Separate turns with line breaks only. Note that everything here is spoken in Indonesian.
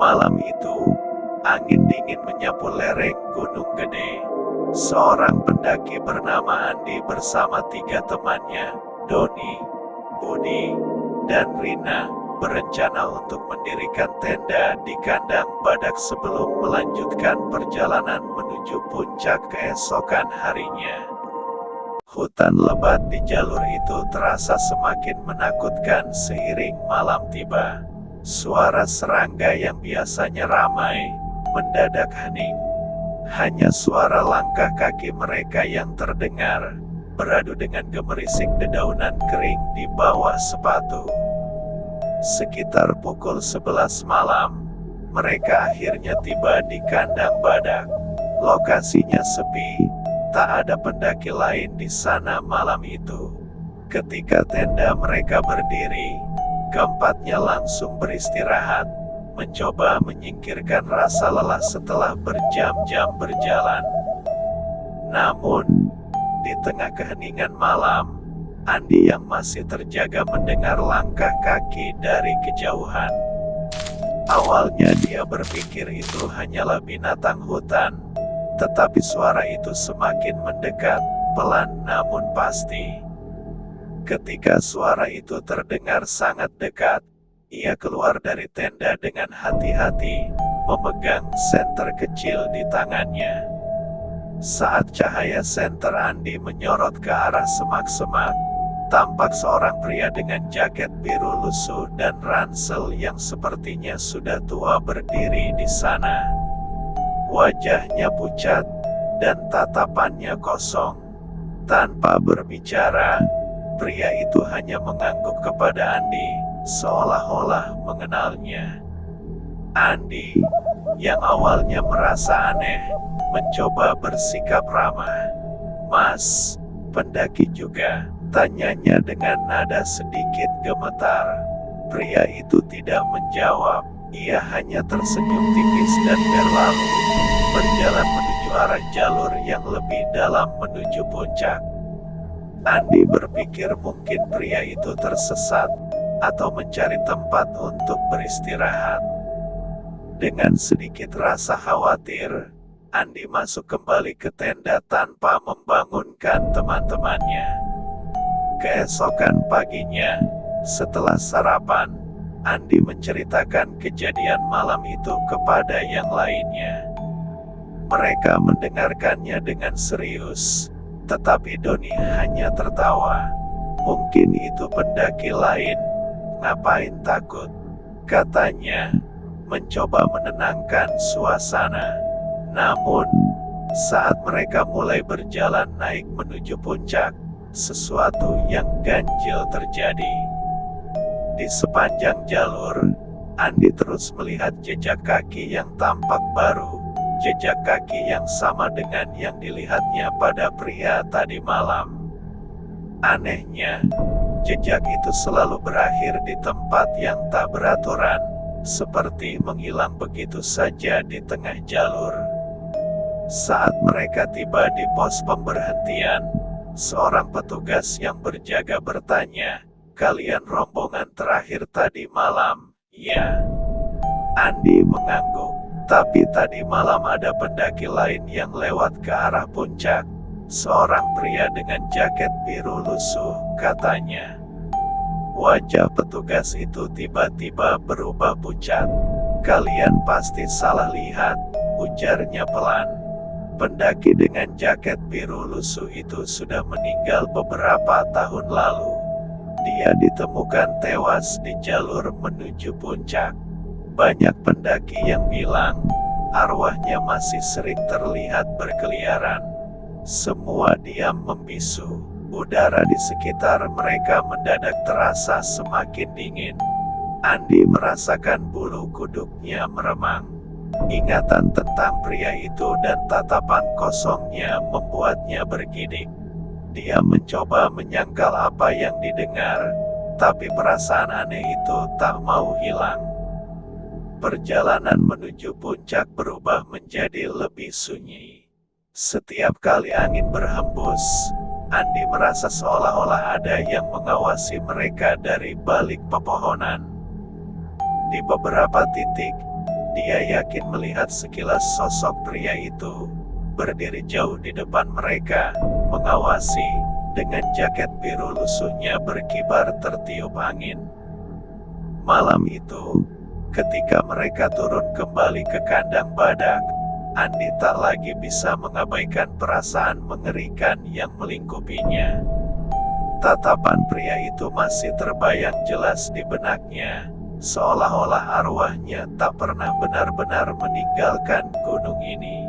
Malam itu, angin dingin menyapu lereng Gunung Gede. Seorang pendaki bernama Andi bersama 3 temannya, Doni, Budi, dan Rina, berencana untuk mendirikan tenda di kandang badak sebelum melanjutkan perjalanan menuju puncak keesokan harinya. Hutan lebat di jalur itu terasa semakin menakutkan seiring malam tiba. Suara serangga yang biasanya ramai, mendadak hening. Hanya suara langkah kaki mereka yang terdengar, beradu dengan gemerisik dedaunan kering di bawah sepatu. Sekitar pukul 11 malam, mereka akhirnya tiba di kandang badak. Lokasinya sepi, tak ada pendaki lain di sana malam itu. Ketika tenda mereka berdiri, keempatnya langsung beristirahat, mencoba menyingkirkan rasa lelah setelah berjam-jam berjalan. Namun, di tengah keheningan malam, Andi yang masih terjaga mendengar langkah kaki dari kejauhan. Awalnya dia berpikir itu hanyalah binatang hutan, tetapi suara itu semakin mendekat, pelan namun pasti. Ketika suara itu terdengar sangat dekat, ia keluar dari tenda dengan hati-hati, memegang senter kecil di tangannya. Saat cahaya senter Andi menyorot ke arah semak-semak, tampak seorang pria dengan jaket biru lusuh dan ransel yang sepertinya sudah tua berdiri di sana. Wajahnya pucat, dan tatapannya kosong. Tanpa berbicara, pria itu hanya mengangguk kepada Andi, seolah-olah mengenalnya. Andi, yang awalnya merasa aneh, mencoba bersikap ramah. "Mas, pendaki juga?" tanyanya dengan nada sedikit gemetar. Pria itu tidak menjawab, ia hanya tersenyum tipis dan berlalu, berjalan menuju arah jalur yang lebih dalam menuju puncak. Andi berpikir mungkin pria itu tersesat, atau mencari tempat untuk beristirahat. Dengan sedikit rasa khawatir, Andi masuk kembali ke tenda tanpa membangunkan teman-temannya. Keesokan paginya, setelah sarapan, Andi menceritakan kejadian malam itu kepada yang lainnya. Mereka mendengarkannya dengan serius, tetapi Doni hanya tertawa. "Mungkin itu pendaki lain, ngapain takut?" katanya, mencoba menenangkan suasana. Namun, saat mereka mulai berjalan naik menuju puncak, sesuatu yang ganjil terjadi. Di sepanjang jalur, Andi terus melihat jejak kaki yang tampak baru, jejak kaki yang sama dengan yang dilihatnya pada pria tadi malam. Anehnya, jejak itu selalu berakhir di tempat yang tak beraturan, seperti menghilang begitu saja di tengah jalur. Saat mereka tiba di pos pemberhentian, seorang petugas yang berjaga bertanya, "Kalian rombongan terakhir tadi malam, ya?" Andi mengangguk. "Tapi tadi malam ada pendaki lain yang lewat ke arah puncak. Seorang pria dengan jaket biru lusuh," katanya. Wajah petugas itu tiba-tiba berubah pucat. "Kalian pasti salah lihat," ujarnya pelan. "Pendaki dengan jaket biru lusuh itu sudah meninggal beberapa tahun lalu. Dia ditemukan tewas di jalur menuju puncak. Banyak pendaki yang bilang, arwahnya masih sering terlihat berkeliaran." Semua diam membisu. Udara di sekitar mereka mendadak terasa semakin dingin. Andi merasakan bulu kuduknya meremang. Ingatan tentang pria itu dan tatapan kosongnya membuatnya bergidik. Dia mencoba menyangkal apa yang didengar, tapi perasaan aneh itu tak mau hilang. Perjalanan menuju puncak berubah menjadi lebih sunyi. Setiap kali angin berhembus, Andi merasa seolah-olah ada yang mengawasi mereka dari balik pepohonan. Di beberapa titik, Dia yakin melihat sekilas sosok pria itu berdiri jauh di depan mereka, mengawasi. Dengan jaket biru lusuhnya berkibar tertiup angin. Malam itu, ketika mereka turun kembali ke kandang badak, Andi tak lagi bisa mengabaikan perasaan mengerikan yang melingkupinya. Tatapan pria itu masih terbayang jelas di benaknya, seolah-olah arwahnya tak pernah benar-benar meninggalkan gunung ini.